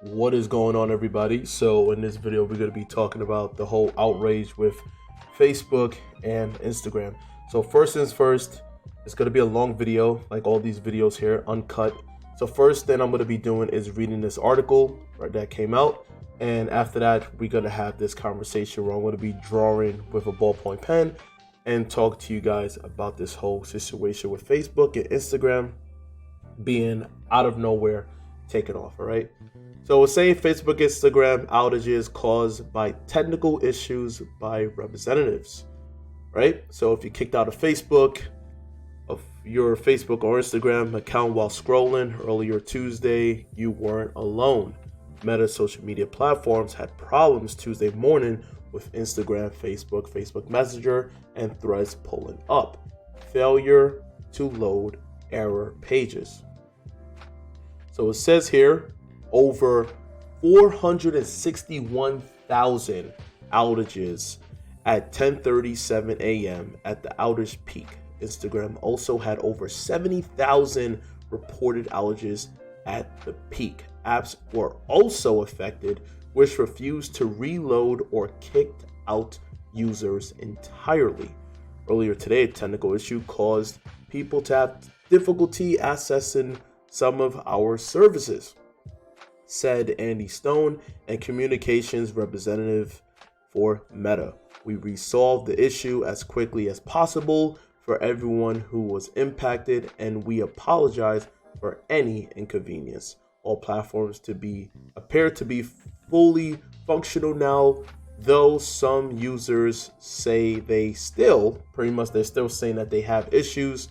What is going on, everybody? So in this video we're going to be talking about the whole outrage with Facebook and Instagram. So first things first, it's going to be a long video like all these videos here, uncut. So first thing I'm going to be doing is reading this article that came out, and after that we're going to have this conversation where I'm going to be drawing with a ballpoint pen and talk to you guys about this whole situation with Facebook and Instagram being out of nowhere taken off. All right, so we're saying Facebook Instagram outages caused by technical issues by representatives, right? So if you kicked out of Facebook, of your Facebook or Instagram account while scrolling earlier Tuesday, you weren't alone. Meta social media platforms had problems Tuesday morning with Instagram, Facebook Messenger, and Threads pulling up. Failure to load error pages. So it says here, over 461,000 outages at 10:37 a.m. at the outage peak. Instagram also had over 70,000 reported outages at the peak. Apps were also affected, which refused to reload or kicked out users entirely. Earlier today, a technical issue caused people to have difficulty accessing some of our services, said Andy Stone, a communications representative for Meta. We resolved the issue as quickly as possible for everyone who was impacted, and we apologize for any inconvenience. All platforms appear to be fully functional now, though some users say they're still saying that they have issues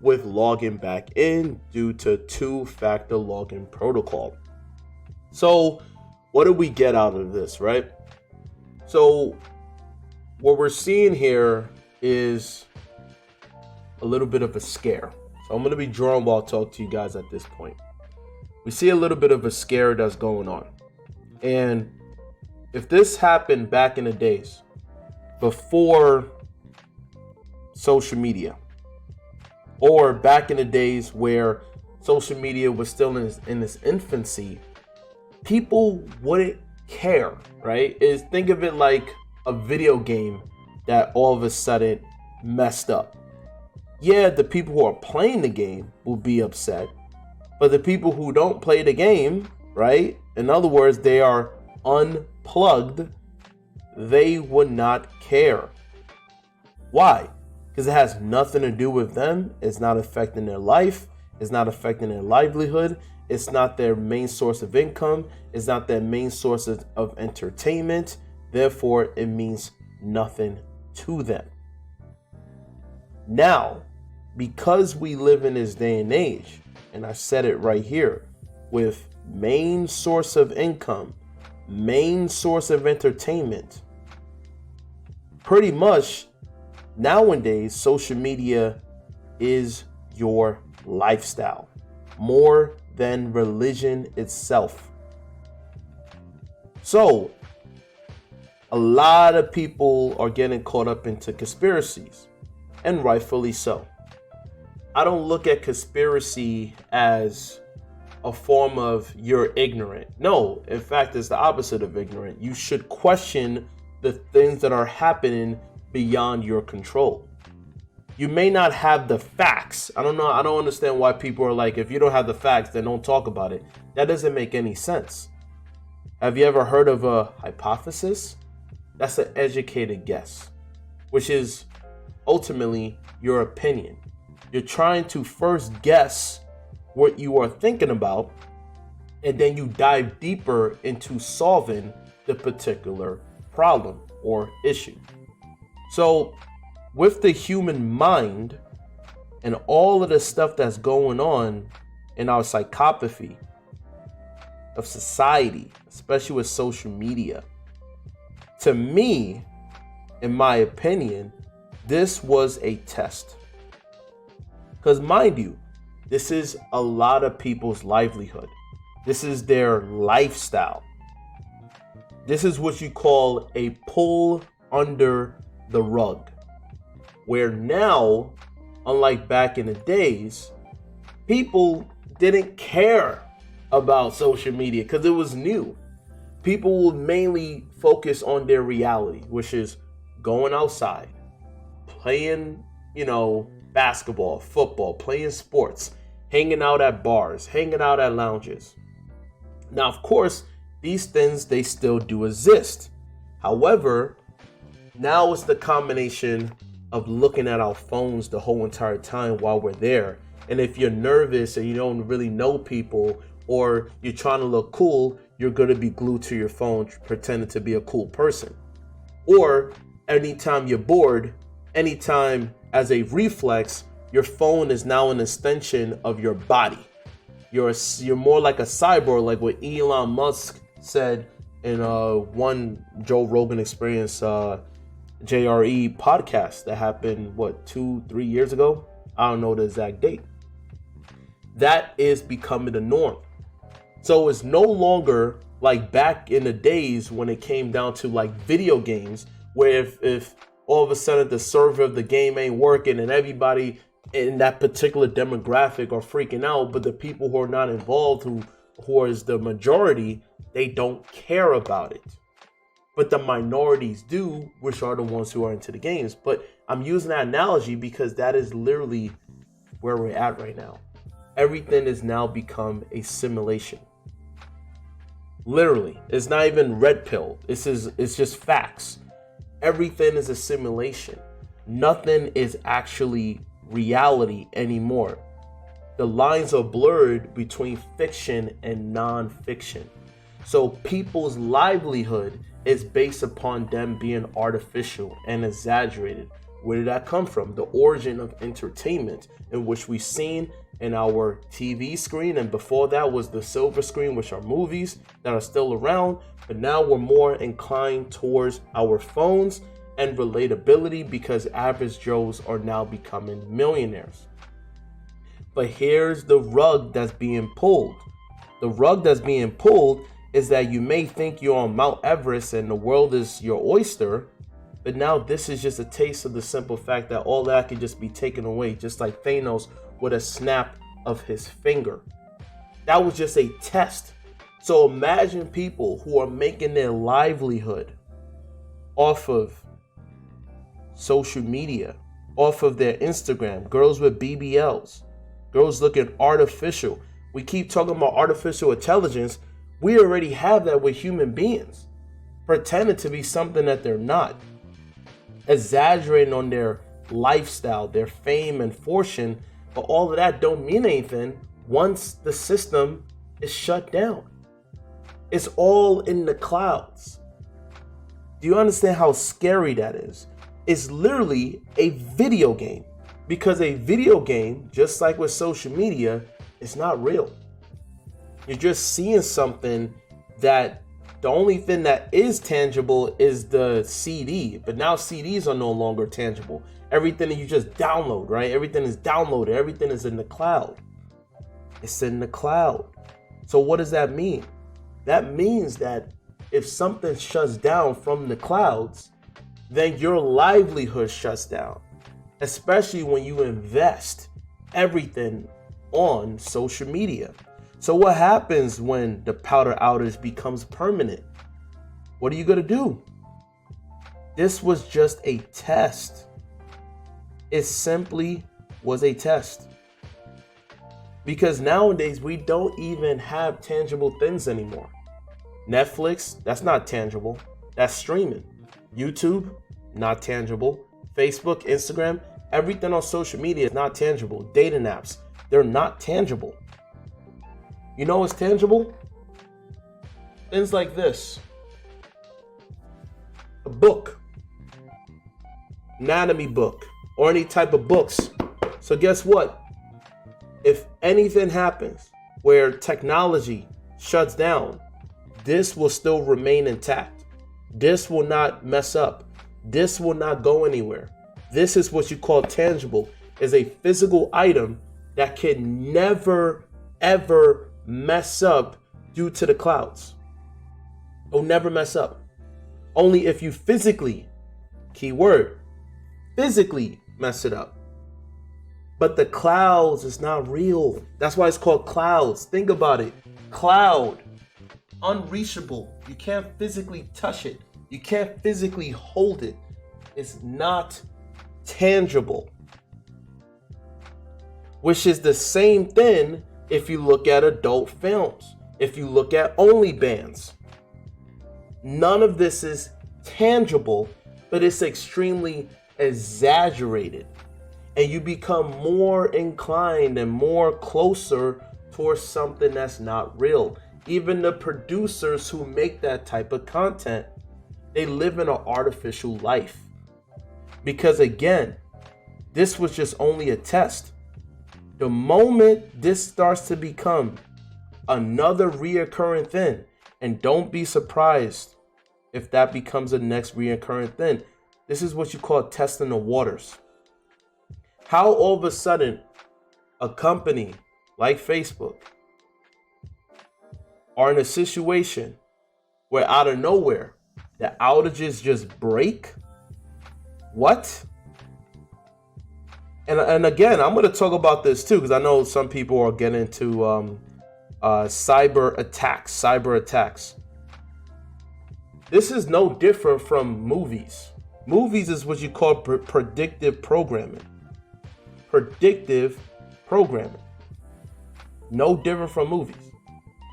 with logging back in due to two-factor login protocol. So what do we get out of this, right? So what we're seeing here is a little bit of a scare. So I'm going to be drawing while I talk to you guys at this point. We see a little bit of a scare that's going on. And if this happened back in the days before social media, or back in the days where social media was still in its infancy, people wouldn't care, right? Think of it like a video game that all of a sudden messed up. Yeah, the people who are playing the game will be upset, but the people who don't play the game, right? In other words, they are unplugged, they would not care. Why? Because it has nothing to do with them. It's not affecting their life. It's not affecting their livelihood. It's not their main source of income. It's not their main source of entertainment. Therefore, it means nothing to them. Now, because we live in this day and age, and I said it right here, with main source of income, main source of entertainment, pretty much nowadays, social media is your lifestyle more than religion itself. So, a lot of people are getting caught up into conspiracies, and rightfully so. I don't look at conspiracy as a form of you're ignorant. No, in fact, it's the opposite of ignorant. You should question the things that are happening beyond your control. You may not have the facts. I don't understand why people are like, if you don't have the facts, then don't talk about it. That doesn't make any sense. Have you ever heard of a hypothesis? That's an educated guess, which is ultimately your opinion. You're trying to first guess what you are thinking about, and then you dive deeper into solving the particular problem or issue. So with the human mind and all of the stuff that's going on in our psychopathy of society, especially with social media, to me, in my opinion, this was a test. Because mind you, this is a lot of people's livelihood. This is their lifestyle. This is what you call a pull under the rug, where now, unlike back in the days, people didn't care about social media because it was new. People would mainly focus on their reality, which is going outside, playing, basketball, football, playing sports, hanging out at bars, hanging out at lounges. Now, of course, these things, they still do exist. However, now it's the combination of looking at our phones the whole entire time while we're there. And if you're nervous and you don't really know people, or you're trying to look cool, you're going to be glued to your phone pretending to be a cool person. Or anytime you're bored, anytime as a reflex, your phone is now an extension of your body. You're more like a cyborg, like what Elon Musk said in one Joe Rogan Experience JRE podcast that happened 2-3 years ago. I don't know the exact date. That is becoming the norm. So it's no longer like back in the days when it came down to like video games, where if all of a sudden the server of the game ain't working and everybody in that particular demographic are freaking out, but the people who are not involved, who is the majority, they don't care about it. But the minorities do, which are the ones who are into the games. But I'm using that analogy because that is literally where we're at right now. Everything has now become a simulation. Literally, it's not even red pill. It's just facts. Everything is a simulation. Nothing is actually reality anymore. The lines are blurred between fiction and non-fiction. So people's livelihood is based upon them being artificial and exaggerated. Where did that come from? The origin of entertainment, in which we've seen in our TV screen, and before that was the silver screen, which are movies that are still around, but now we're more inclined towards our phones and relatability because average Joes are now becoming millionaires. But here's the rug that's being pulled. The rug that's being pulled is that you may think you're on Mount Everest and the world is your oyster, but now this is just a taste of the simple fact that all that can just be taken away, just like Thanos with a snap of his finger. That was just a test. So imagine people who are making their livelihood off of social media, off of their Instagram, girls with BBLs, girls looking artificial. We keep talking about artificial intelligence. We already have that with human beings, pretending to be something that they're not, exaggerating on their lifestyle, their fame and fortune. But all of that don't mean anything once the system is shut down. It's all in the clouds. Do you understand how scary that is? It's literally a video game, because a video game, just like with social media, is not real. You're just seeing something that the only thing that is tangible is the CD, but now CDs are no longer tangible. Everything that you just download, right? Everything is downloaded. Everything is in the cloud. It's in the cloud. So what does that mean? That means that if something shuts down from the clouds, then your livelihood shuts down, especially when you invest everything on social media. So what happens when the powder outage becomes permanent? What are you going to do? This was just a test. It simply was a test. Because nowadays we don't even have tangible things anymore. Netflix, that's not tangible. That's streaming. YouTube, not tangible. Facebook, Instagram, everything on social media is not tangible. Dating apps, they're not tangible. You know what's tangible? Things like this. A book. Anatomy book. Or any type of books. So guess what? If anything happens where technology shuts down, this will still remain intact. This will not mess up. This will not go anywhere. This is what you call tangible, is a physical item that can never, ever mess up due to the clouds. It'll never mess up. Only if you physically, keyword, physically mess it up. But the clouds is not real. That's why it's called clouds. Think about it. cloud, unreachable. You can't physically touch it. You can't physically hold it. It's not tangible. Which is the same thing if you look at adult films, if you look at OnlyFans. None of this is tangible, but it's extremely exaggerated. And you become more inclined and more closer towards something that's not real. Even the producers who make that type of content, they live in an artificial life. Because again, this was just only a test. The moment this starts to become another reoccurring thing, and don't be surprised if that becomes the next reoccurring thing. This is what you call testing the waters. How all of a sudden a company like Facebook are in a situation where out of nowhere the outages just break? What? And again, I'm going to talk about this too, because I know some people are getting into cyber attacks. This is no different from movies. Movies is what you call predictive programming. Predictive programming. No different from movies,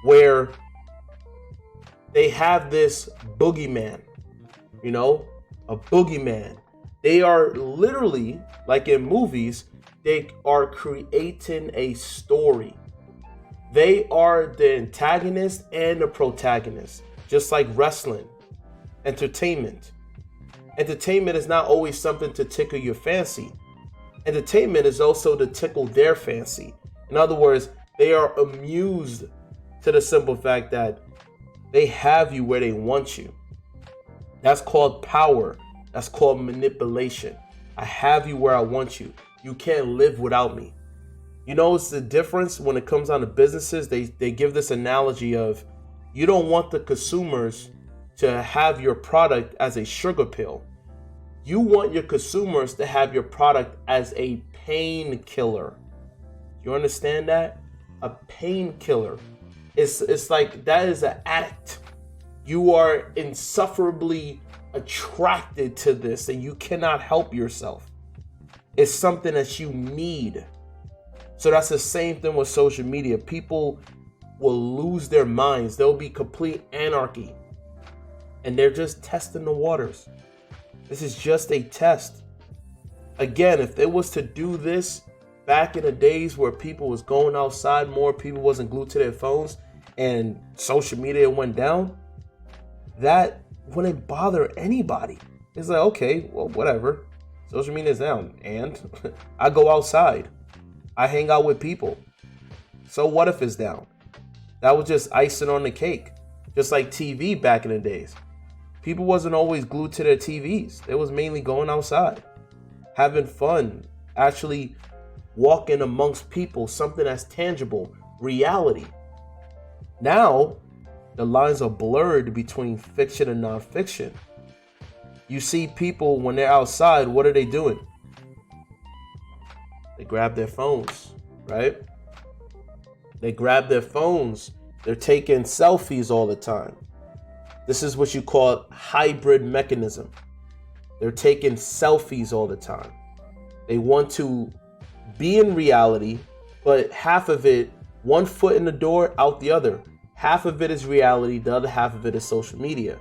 where they have this boogeyman, a boogeyman. They are literally, like in movies, they are creating a story. They are the antagonist and the protagonist, just like wrestling. Entertainment. Entertainment is not always something to tickle your fancy. Entertainment is also to tickle their fancy. In other words, they are amused to the simple fact that they have you where they want you. That's called power. That's called manipulation. I have you where I want you. You can't live without me. You know what's the difference when it comes down to businesses? They give this analogy of, you don't want the consumers to have your product as a sugar pill. You want your consumers to have your product as a painkiller. You understand that? A painkiller. It's like that is an addict. You are insufferably attracted to this and you cannot help yourself. It's something that you need. So that's the same thing with social media. People will lose their minds. There'll be complete anarchy. And they're just testing the waters. This is just a test. Again, if it was to do this back in the days where people was going outside more, people wasn't glued to their phones, and social media went down, that wouldn't bother anybody. It's like, okay, well, whatever. Social media is down, and I go outside. I hang out with people. So what if it's down? That was just icing on the cake. Just like TV back in the days. People wasn't always glued to their TVs. They was mainly going outside, having fun, actually walking amongst people, something that's tangible, reality. Now, the lines are blurred between fiction and nonfiction. You see people when they're outside, what are they doing? They grab their phones, right? They grab their phones. They're taking selfies all the time. This is what you call hybrid mechanism. They're taking selfies all the time. They want to be in reality, but half of it, one foot in the door, out the other. Half of it is reality, the other half of it is social media.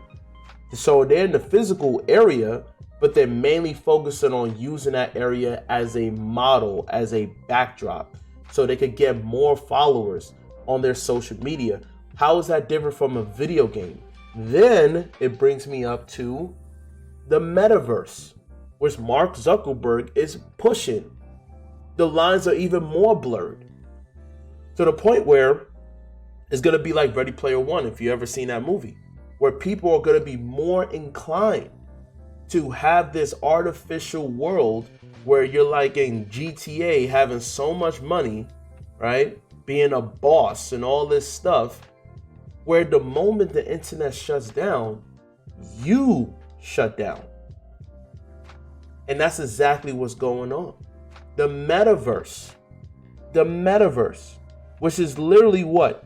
So they're in the physical area, but they're mainly focusing on using that area as a model, as a backdrop, so they could get more followers on their social media. How is that different from a video game? Then it brings me up to the metaverse, which Mark Zuckerberg is pushing. The lines are even more blurred to the point where it's going to be like Ready Player One, if you ever seen that movie, where people are going to be more inclined to have this artificial world where you're like in GTA having so much money, right? Being a boss and all this stuff, where the moment the internet shuts down, you shut down. And that's exactly what's going on. The metaverse, which is literally what?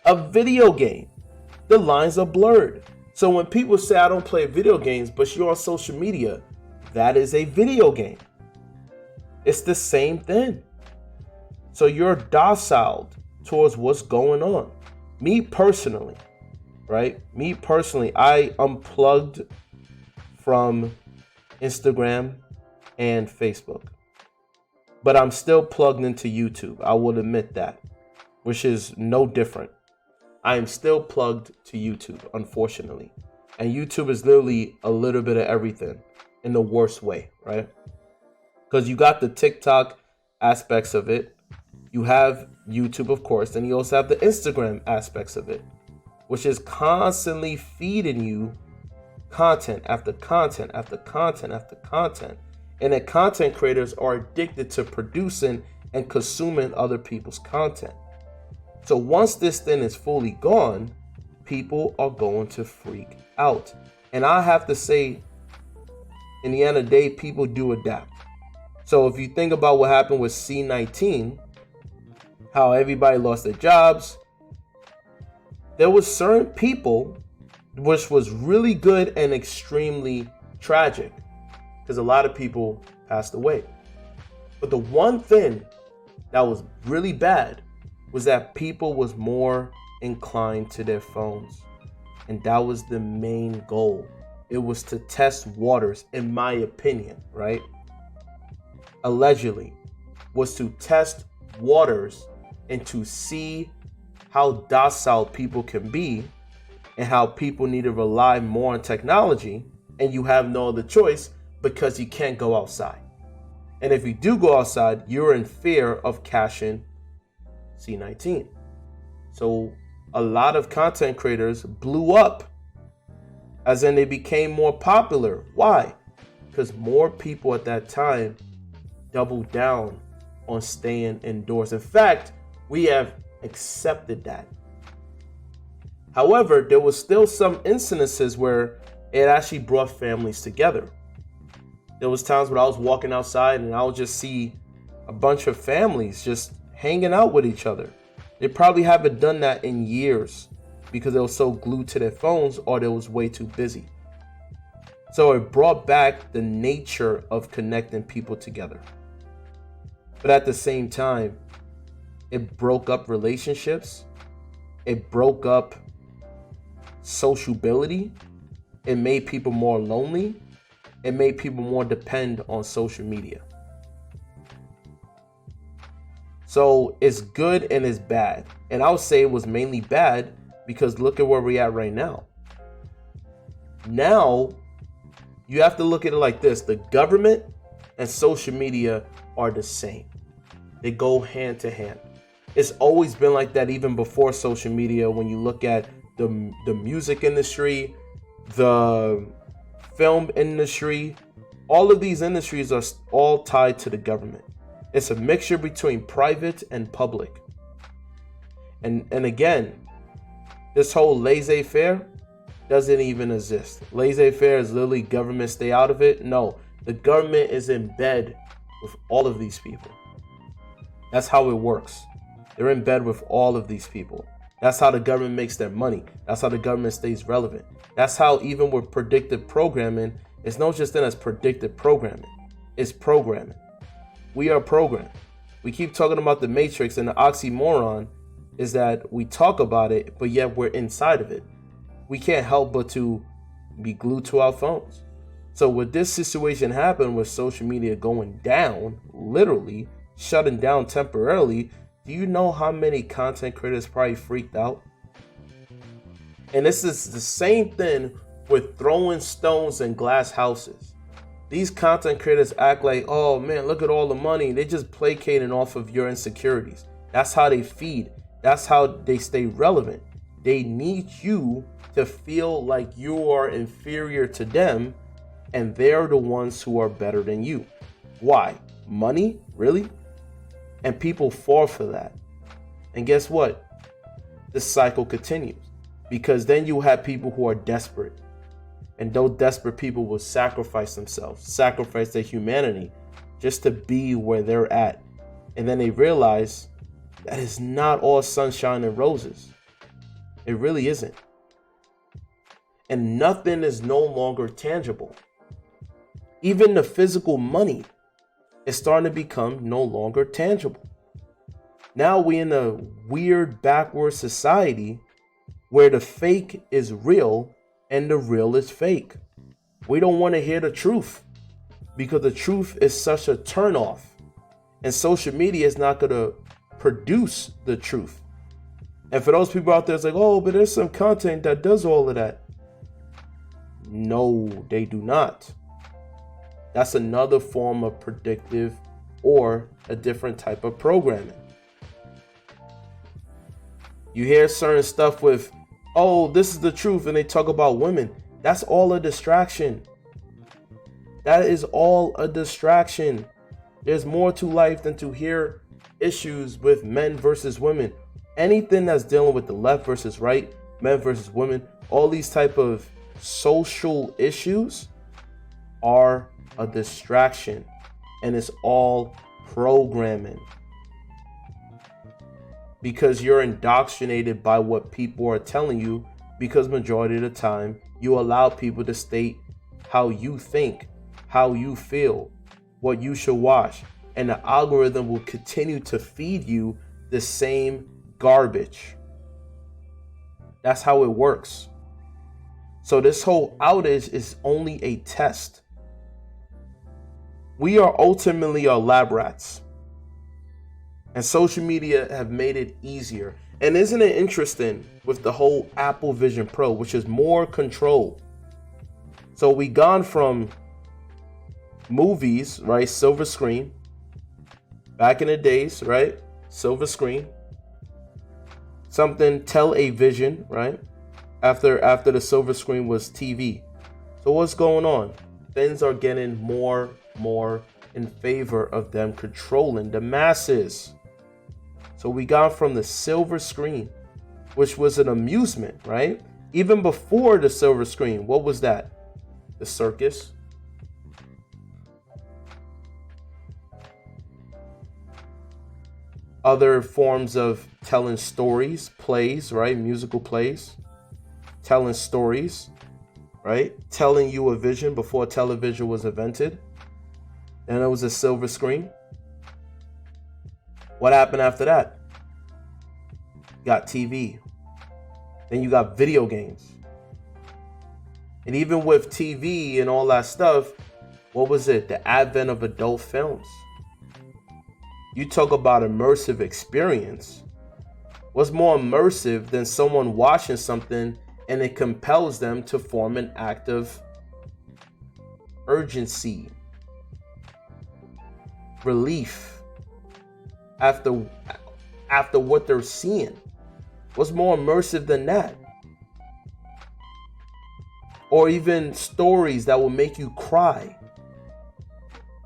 a video game. The lines are blurred. So when people say I don't play video games, but you're on social media, that is a video game. It's the same thing. So you're docile towards what's going on. Me personally, right? I unplugged from Instagram and Facebook. But I'm still plugged into YouTube. I will admit that, which is no different. I am still plugged to YouTube, unfortunately. And YouTube is literally a little bit of everything in the worst way, right? Because you got the TikTok aspects of it. You have YouTube, of course, and you also have the Instagram aspects of it, which is constantly feeding you content after content after content after content. And the content creators are addicted to producing and consuming other people's content. So once this thing is fully gone, people are going to freak out. And I have to say, in the end of the day, people do adapt. So if you think about what happened with C-19, how everybody lost their jobs, there was certain people, which was really good and extremely tragic, because a lot of people passed away. But the one thing that was really bad was that people was more inclined to their phones. And that was the main goal. It was to test waters, in my opinion, right? Allegedly, was to test waters and to see how docile people can be and how people need to rely more on technology, and you have no other choice because you can't go outside. And if you do go outside, you're in fear of catching C-19. So a lot of content creators blew up, as in they became more popular. Why? Because more people at that time doubled down on staying indoors. In fact, we have accepted that. However, there was still some incidences where it actually brought families together. There was times when I was walking outside and I would just see a bunch of families just hanging out with each other. They probably haven't done that in years because they were so glued to their phones or they was way too busy. So it brought back the nature of connecting people together. But at the same time, it broke up relationships. It broke up sociability. It made people more lonely. It made people more depend on social media. So it's good and it's bad. And I would say it was mainly bad because look at where we're at right now. Now, you have to look at it like this. The government and social media are the same. They go hand to hand. It's always been like that even before social media. When you look at the music industry, the film industry, all of these industries are all tied to the government. It's a mixture between private and public. And again, this whole laissez-faire doesn't even exist. Laissez-faire is literally government stay out of it. No, the government is in bed with all of these people. That's how it works. They're in bed with all of these people. That's how the government makes their money. That's how the government stays relevant. That's how even with predictive programming, it's not just then as predictive programming. It's programming. We are programmed. We keep talking about the matrix, and the oxymoron is that we talk about it, but yet we're inside of it. We can't help but to be glued to our phones. So with this situation happen with social media going down, literally shutting down temporarily, do you know how many content creators probably freaked out? And this is the same thing with throwing stones in glass houses. These content creators act like, oh man, look at all the money. They're just placating off of your insecurities. That's how they feed. That's how they stay relevant. They need you to feel like you are inferior to them and they're the ones who are better than you. Why? Money? Really? And people fall for that. And guess what? The cycle continues. Because then you have people who are desperate. And those desperate people will sacrifice themselves, sacrifice their humanity just to be where they're at. And then they realize that it's not all sunshine and roses. It really isn't. And nothing is no longer tangible. Even the physical money is starting to become no longer tangible. Now we're in a weird backward society where the fake is real and the real is fake. We don't want to hear the truth because the truth is such a turnoff. And social media is not going to produce the truth. And for those people out there, it's like, oh, but there's some content that does all of that. No, they do not. That's another form of predictive or a different type of programming. You hear certain stuff with, oh, this is the truth, and they talk about women. That's all a distraction. That is all a distraction. There's more to life than to hear issues with men versus women. Anything that's dealing with the left versus right, men versus women, all these type of social issues are a distraction, and it's all programming because you're indoctrinated by what people are telling you, because majority of the time you allow people to state how you think, how you feel, what you should watch, and the algorithm will continue to feed you the same garbage. That's how it works. So this whole outage is only a test. We are ultimately our lab rats. And social media have made it easier. And isn't it interesting with the whole Apple Vision Pro, which is more control? So we gone from movies, right? Silver screen. Back in the days, right? Silver screen. Something television, right? After the silver screen was TV. So what's going on? Things are getting more in favor of them controlling the masses. So we got from the silver screen, which was an amusement, right? Even before the silver screen, what was that? The circus. Other forms of telling stories, plays, right? Musical plays. Telling stories, right? Telling you a vision before television was invented. And it was a silver screen. What happened after that? Got TV. Then you got video games. And even with TV and all that stuff, what was it? The advent of adult films. You talk about immersive experience. What's more immersive than someone watching something and it compels them to form an act of urgency, relief after what they're seeing? What's more immersive than that? Or even stories that will make you cry.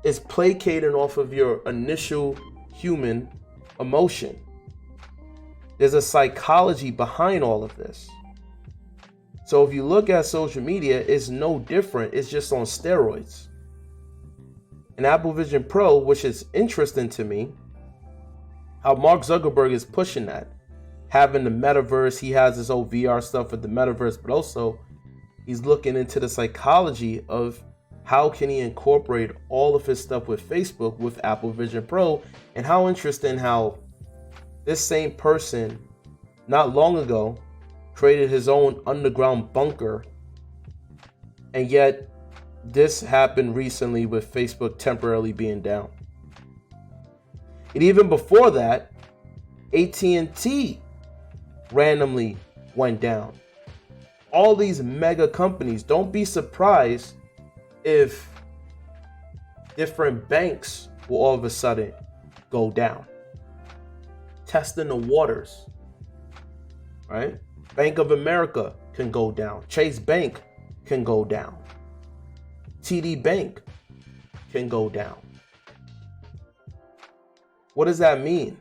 It's placating off of your initial human emotion. There's a psychology behind all of this. So if you look at social media, it's no different. It's just on steroids. And Apple Vision Pro, which is interesting to me, how Mark Zuckerberg is pushing that. Having the metaverse, he has his whole VR stuff with the metaverse, but also he's looking into the psychology of how can he incorporate all of his stuff with Facebook with Apple Vision Pro. And how interesting how this same person not long ago created his own underground bunker, and yet this happened recently with Facebook temporarily being down. And even before that, AT&T randomly went down. All these mega companies, don't be surprised if different banks will all of a sudden go down. Testing the waters, right? Bank of America can go down. Chase Bank can go down. TD Bank can go down. What does that mean?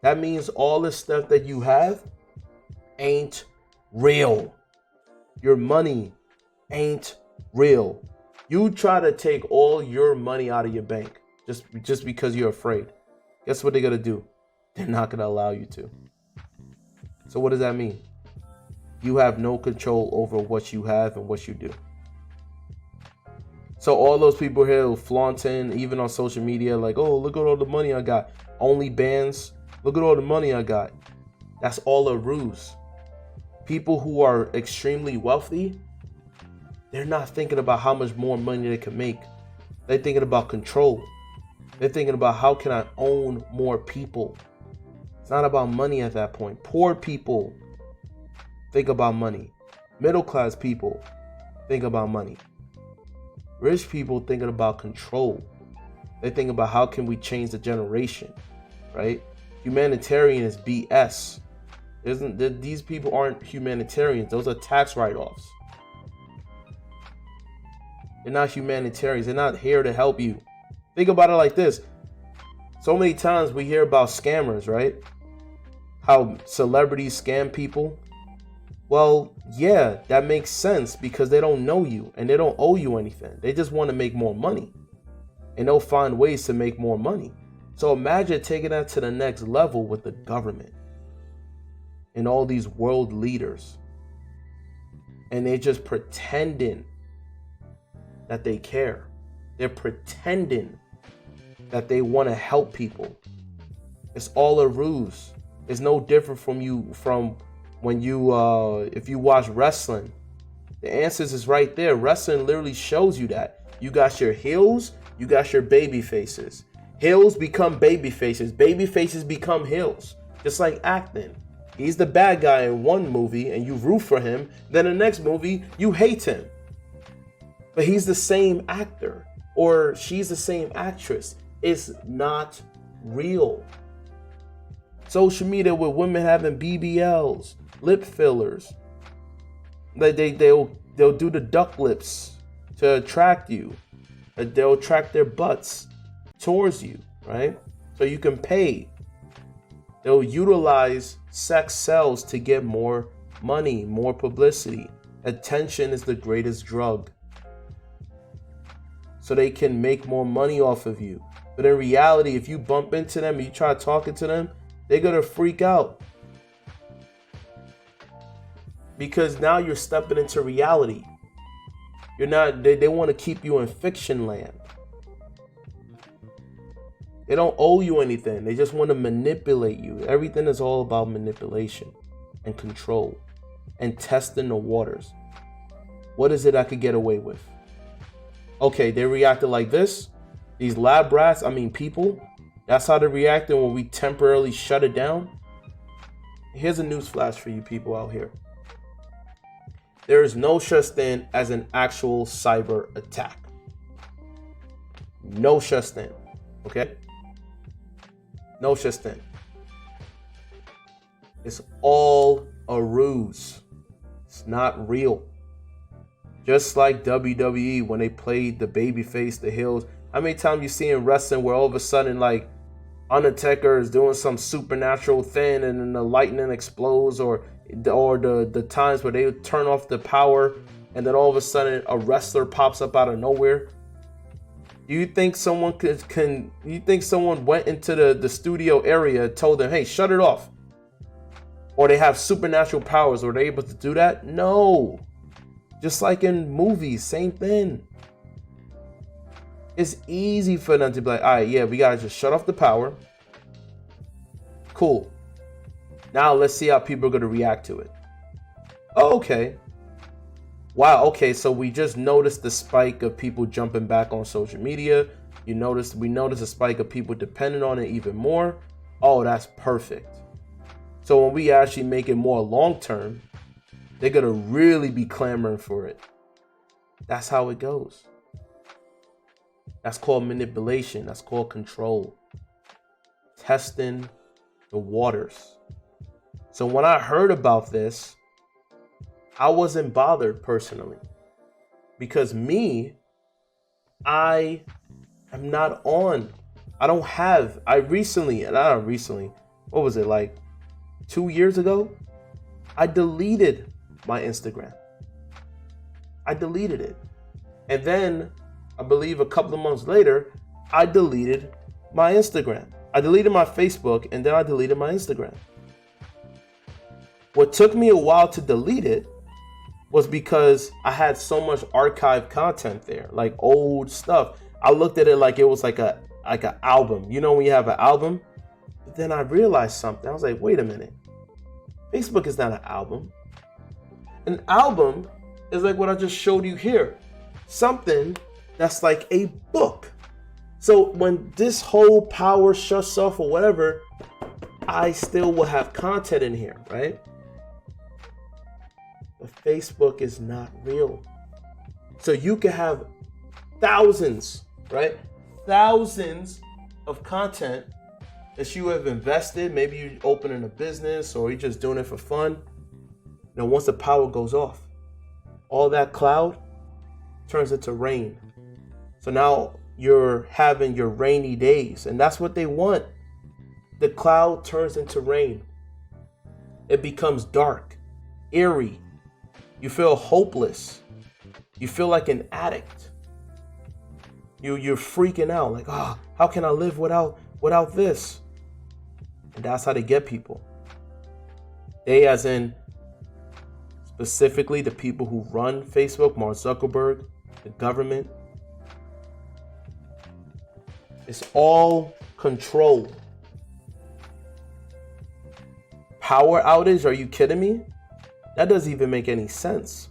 That means all the stuff that you have ain't real. Your money ain't real. You try to take all your money out of your bank just because you're afraid. Guess what they're going to do? They're not going to allow you to. So what does that mean? you have no control over what you have and what you do. So all those people here flaunting, even on social media, like, oh, look at all the money I got. OnlyBans, look at all the money I got. That's all a ruse. People who are extremely wealthy, they're not thinking about how much more money they can make. They're thinking about control. They're thinking about how can I own more people. It's not about money at that point. Poor people think about money. Middle class people think about money. Rich people thinking about control. They think about how can we change the generation, right? Humanitarian is BS. These people aren't humanitarians. Those are tax write-offs. They're not humanitarians. They're not here to help you. Think about it like this. So many times we hear about scammers, right? How celebrities scam people. Well, yeah, that makes sense because they don't know you and they don't owe you anything. They just want to make more money. And they'll find ways to make more money. So imagine taking that to the next level with the government and all these world leaders. And they're just pretending that they care. They're pretending that they want to help people. It's all a ruse. It's no different from when you if you watch wrestling. The answers is right there. Wrestling literally shows you that. You got your heels, you got your baby faces. Heels become baby faces. Baby faces become heels. Just like acting. He's the bad guy in one movie and you root for him. Then the next movie, you hate him. But he's the same actor or she's the same actress. It's not real. Social media with women having BBLs, lip fillers. They'll do the duck lips to attract you. They'll attract their butts towards you, right? So you can pay. They'll utilize sex sells to get more money, more publicity. Attention is the greatest drug. So they can make more money off of you. But in reality, if you bump into them and you try talking to them, they're going to freak out. Because now you're stepping into reality. You're not, they want to keep you in fiction land. They don't owe you anything. They just want to manipulate you. Everything is all about manipulation and control and testing the waters. What is it I could get away with? Okay, they reacted like this. These lab rats, people, that's how they're reacting when we temporarily shut it down. Here's a news flash for you people out here. There is no such thing as an actual cyber attack. No such thing. Okay? No such thing. It's all a ruse. It's not real. Just like WWE when they played the babyface, the heels. How many times you see in wrestling where all of a sudden like Undertaker is doing some supernatural thing and then the lightning explodes, or the times where they turn off the power and then all of a sudden a wrestler pops up out of nowhere? Do you think someone you think someone went into the studio area and told them, hey, shut it off? Or they have supernatural powers, or they're able to do that? No. Just like in movies, same thing. It's easy for them to be like, all right, yeah, we gotta just shut off the power. Cool. Now let's see how people are gonna react to it. Oh, okay. Wow, okay, so we just noticed the spike of people jumping back on social media. We noticed a spike of people depending on it even more. Oh, that's perfect. So when we actually make it more long term, they're gonna really be clamoring for it. That's how it goes. That's called manipulation. That's called control. Testing the waters. So when I heard about this, I wasn't bothered personally. Because I am not on. What was it, like 2 years ago? I deleted my Instagram. I deleted it. And then I believe a couple of months later, I deleted my Instagram. I deleted my Facebook and then I deleted my Instagram. What took me a while to delete it was because I had so much archived content there, like old stuff. I looked at it like it was like an album. You know when you have an album? But then I realized something. I was like, wait a minute. Facebook is not an album. An album is like what I just showed you here. Something that's like a book. So when this whole power shuts off or whatever, I still will have content in here, right? But Facebook is not real. So you can have thousands, right? Thousands of content that you have invested. Maybe you're opening a business or you're just doing it for fun. Now, once the power goes off, all that cloud turns into rain. So now you're having your rainy days, and that's what they want. The cloud turns into rain. It becomes dark, eerie. You feel hopeless. You feel like an addict. You're freaking out, like, oh, how can I live without this? And that's how they get people. They, as in specifically the people who run Facebook, Mark Zuckerberg, the government. It's all control. Power outage? Are you kidding me? That doesn't even make any sense.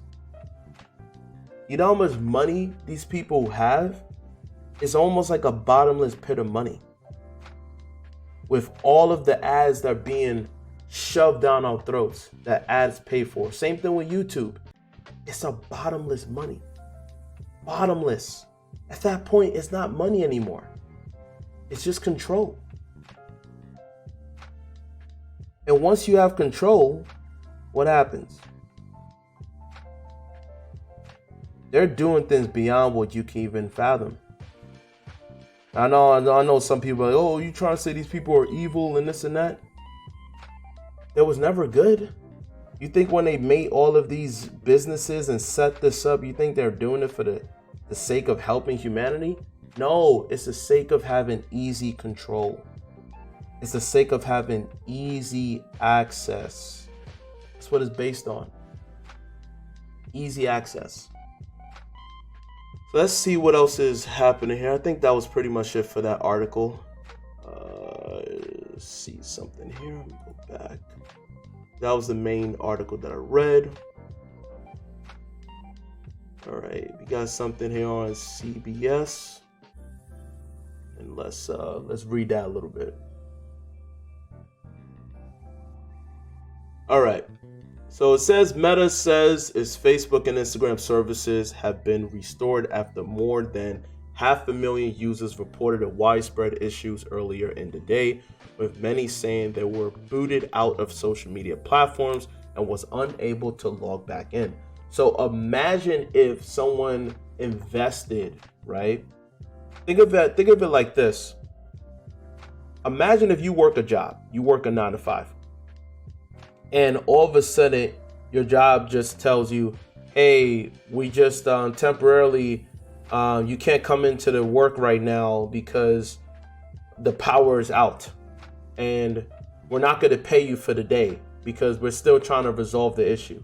You know how much money these people have? It's almost like a bottomless pit of money. With all of the ads that are being shoved down our throats, that ads pay for. Same thing with YouTube. It's a bottomless money. Bottomless. At that point, it's not money anymore. It's just control. And once you have control, what happens? They're doing things beyond what you can even fathom. I know some people are like, oh, you trying to say these people are evil and this and that? It was never good. You think when they made all of these businesses and set this up, you think they're doing it for the sake of helping humanity? No, it's the sake of having easy control. It's the sake of having easy access. That's what it's based on. Easy access. So let's see what else is happening here. I think that was pretty much it for that article. Let's see something here. Let me go back. That was the main article that I read. All right, we got something here on CBS, and let's read that a little bit. All right. So it says Meta says its Facebook and Instagram services have been restored after more than 500,000 users reported a widespread issues earlier in the day, with many saying they were booted out of social media platforms and was unable to log back in. So imagine if someone invested, right? Think of it like this. Imagine if you work a job, you work a 9-to-5. And all of a sudden, your job just tells you, hey, we just temporarily, you can't come into the work right now because the power is out. And we're not going to pay you for the day because we're still trying to resolve the issue.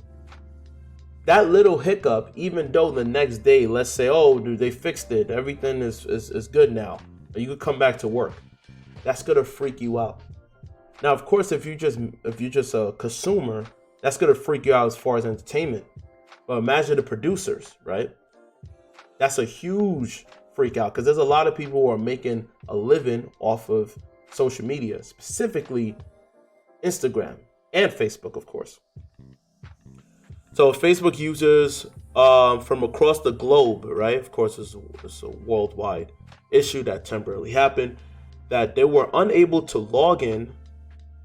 That little hiccup, even though the next day, let's say, oh, dude, they fixed it. Everything is good now. You could come back to work. That's going to freak you out. Now, of course, if you're just a consumer, that's going to freak you out as far as entertainment. But imagine the producers, right? That's a huge freak out because there's a lot of people who are making a living off of social media, specifically Instagram and Facebook, of course. So Facebook users from across the globe, right? Of course, it's a worldwide issue that temporarily happened, that they were unable to log in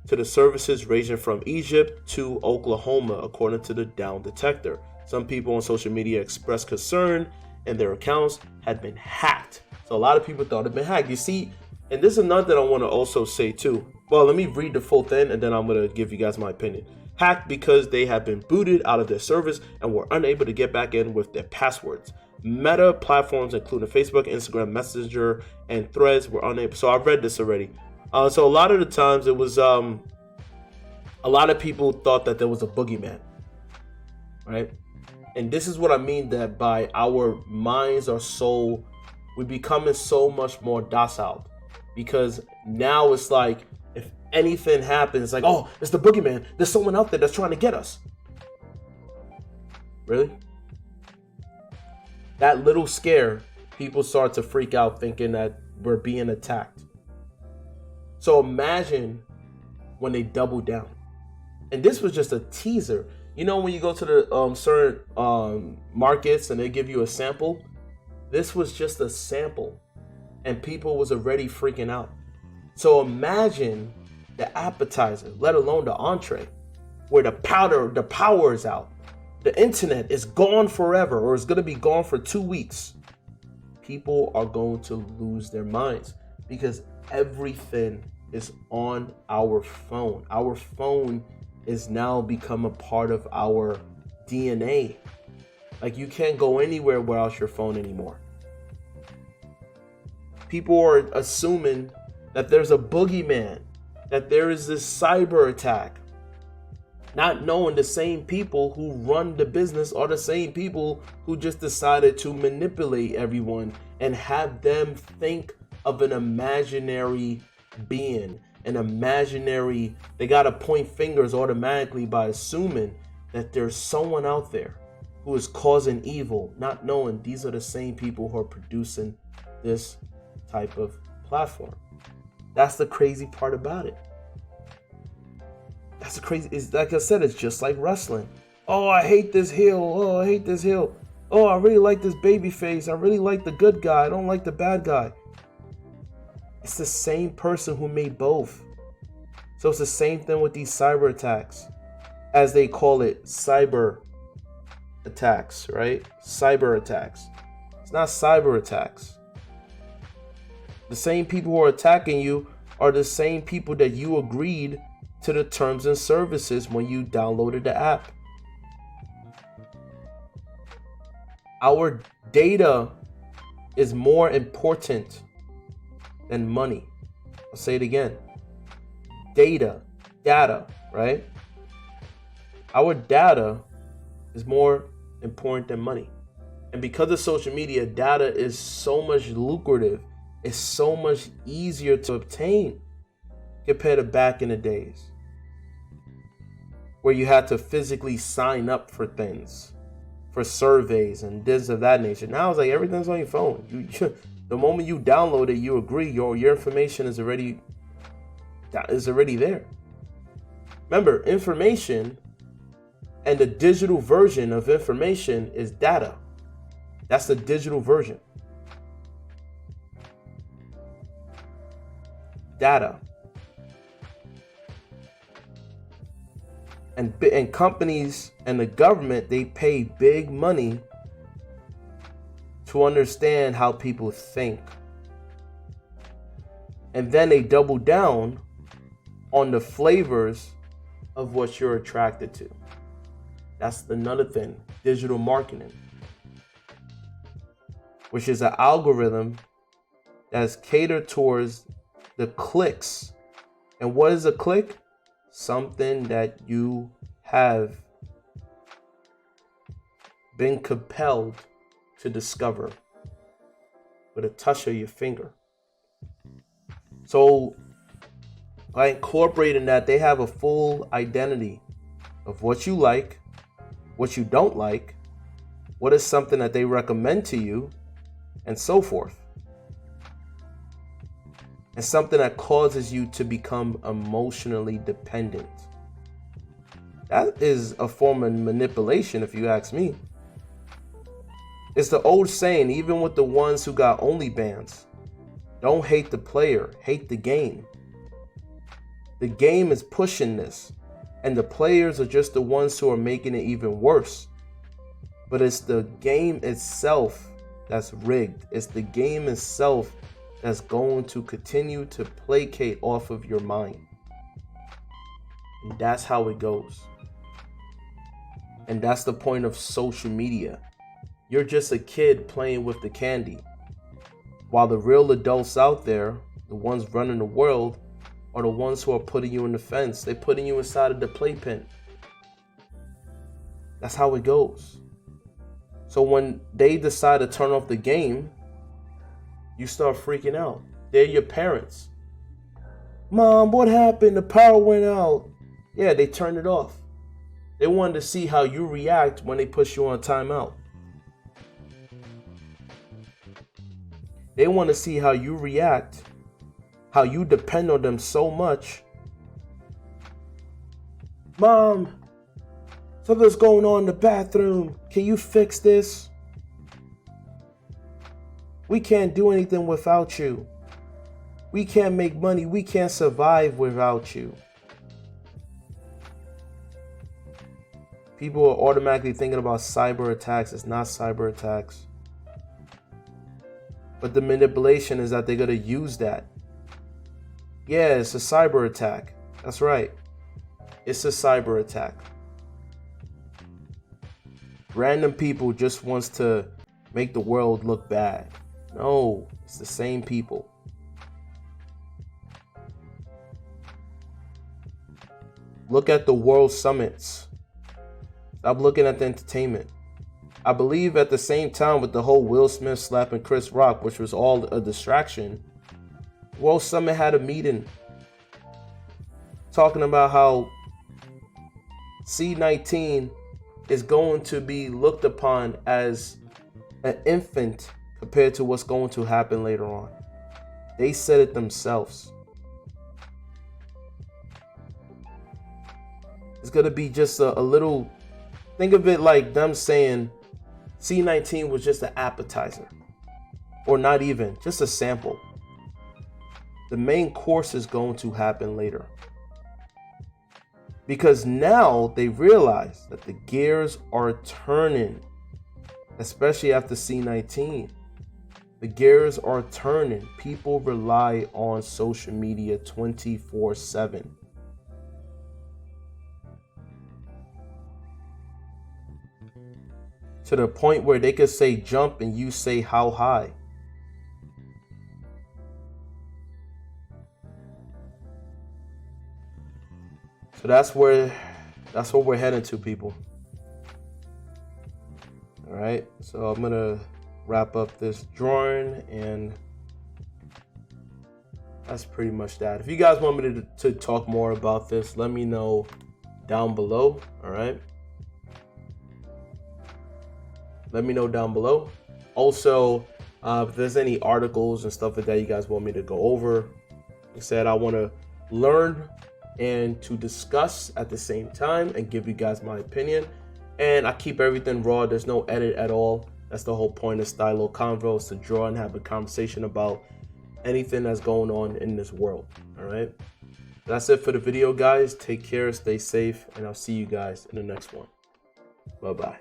to the services ranging from Egypt to Oklahoma, according to the Down Detector. Some people on social media expressed concern and their accounts had been hacked. So a lot of people thought it had been hacked. You see, and this is another that I want to also say too. Well, let me read the full thing and then I'm going to give you guys my opinion. Hacked because they have been booted out of their service and were unable to get back in with their passwords. Meta platforms, including Facebook, Instagram, Messenger, and Threads, were unable. So I've read this already. So a lot of the times it was A lot of people thought that there was a boogeyman, right? And this is what I mean, that by our minds are so, we're becoming so much more docile, because now it's like, if anything happens, like, oh, it's the boogeyman, there's someone out there that's trying to get us. Really? That little scare, people start to freak out thinking that we're being attacked. So imagine when they double down. And this was just a teaser. You know, when you go to the certain markets and they give you a sample, this was just a sample, and people was already freaking out. So imagine the appetizer, let alone the entree, where the power is out. The internet is gone forever, or it's going to be gone for 2 weeks. People are going to lose their minds because everything is on our phone. Our phone is now become a part of our DNA. Like, you can't go anywhere without your phone anymore. People are assuming that there's a boogeyman, that there is this cyber attack, not knowing the same people who run the business are the same people who just decided to manipulate everyone and have them think of an imaginary being, an imaginary, they gotta point fingers automatically by assuming that there's someone out there who is causing evil, not knowing these are the same people who are producing this type of platform. That's the crazy part about it. That's the crazy, it's like I said, it's just like wrestling. Oh, I hate this heel. Oh, I hate this heel. Oh, I really like this baby face. I really like the good guy. I don't like the bad guy. It's the same person who made both. So it's the same thing with these cyber attacks, as they call it, cyber attacks, right? Cyber attacks. It's not cyber attacks. The same people who are attacking you are the same people that you agreed to the terms and services when you downloaded the app. Our data is more important than money. I'll say it again. Data, right? Our data is more important than money. And because of social media, data is so much lucrative. It's so much easier to obtain compared to back in the days, where you had to physically sign up for things, for surveys and this of that nature. Now it's like everything's on your phone. The moment you download it, you agree, your information is already there. Remember, information and the digital version of information is data. That's the digital version. Data. And companies and the government, they pay big money to understand how people think. And then they double down on the flavors of what you're attracted to. That's another thing, digital marketing, which is an algorithm that's catered towards the clicks. And what is a click? Something that you have been compelled to discover with a touch of your finger. So by incorporating that, they have a full identity of what you like, what you don't like, what is something that they recommend to you, and so forth. And something that causes you to become emotionally dependent. That is a form of manipulation, if you ask me. It's the old saying, even with the ones who got OnlyFans, don't hate the player, hate the game. The game is pushing this, and the players are just the ones who are making it even worse. But it's the game itself that's rigged. It's the game itself that's going to continue to placate off of your mind. And that's how it goes. And that's the point of social media. You're just a kid playing with the candy, while the real adults out there, the ones running the world, are the ones who are putting you in the fence. They're putting you inside of the playpen. That's how it goes. So when they decide to turn off the game, you start freaking out. They're your parents. Mom, what happened? The power went out. Yeah, they turned it off. They wanted to see how you react when they push you on timeout. They want to see how you react, how you depend on them so much. Mom, something's going on in the bathroom. Can you fix this? We can't do anything without you. We can't make money. We can't survive without you. People are automatically thinking about cyber attacks. It's not cyber attacks. But the manipulation is that they're going to use that. Yeah, it's a cyber attack. That's right. It's a cyber attack. Random people just wants to make the world look bad. No, it's the same people. Look at the world summits. Stop looking at the entertainment. I believe at the same time with the whole Will Smith slapping Chris Rock, which was all a distraction, World Summit had a meeting talking about how C-19 is going to be looked upon as an infant compared to what's going to happen later on. They said it themselves. It's going to be just a little, think of it like them saying C-19 was just an appetizer, or not even, just a sample. The main course is going to happen later. Because now they realize that the gears are turning, especially after C-19. The gears are turning. People rely on social media 24/7. To the point where they could say jump and you say how high. So that's what we're heading to, people. All right, so I'm gonna wrap up this drawing, and that's pretty much that. If you guys want me to talk more about this, let me know down below. All right, let me know down below. Also, if there's any articles and stuff like that you guys want me to go over, like I said, I want to learn and to discuss at the same time and give you guys my opinion. And I keep everything raw. There's no edit at all. That's the whole point of Stylo Convo, is to draw and have a conversation about anything that's going on in this world. All right, that's it for the video, guys. Take care, stay safe, and I'll see you guys in the next one. Bye-bye.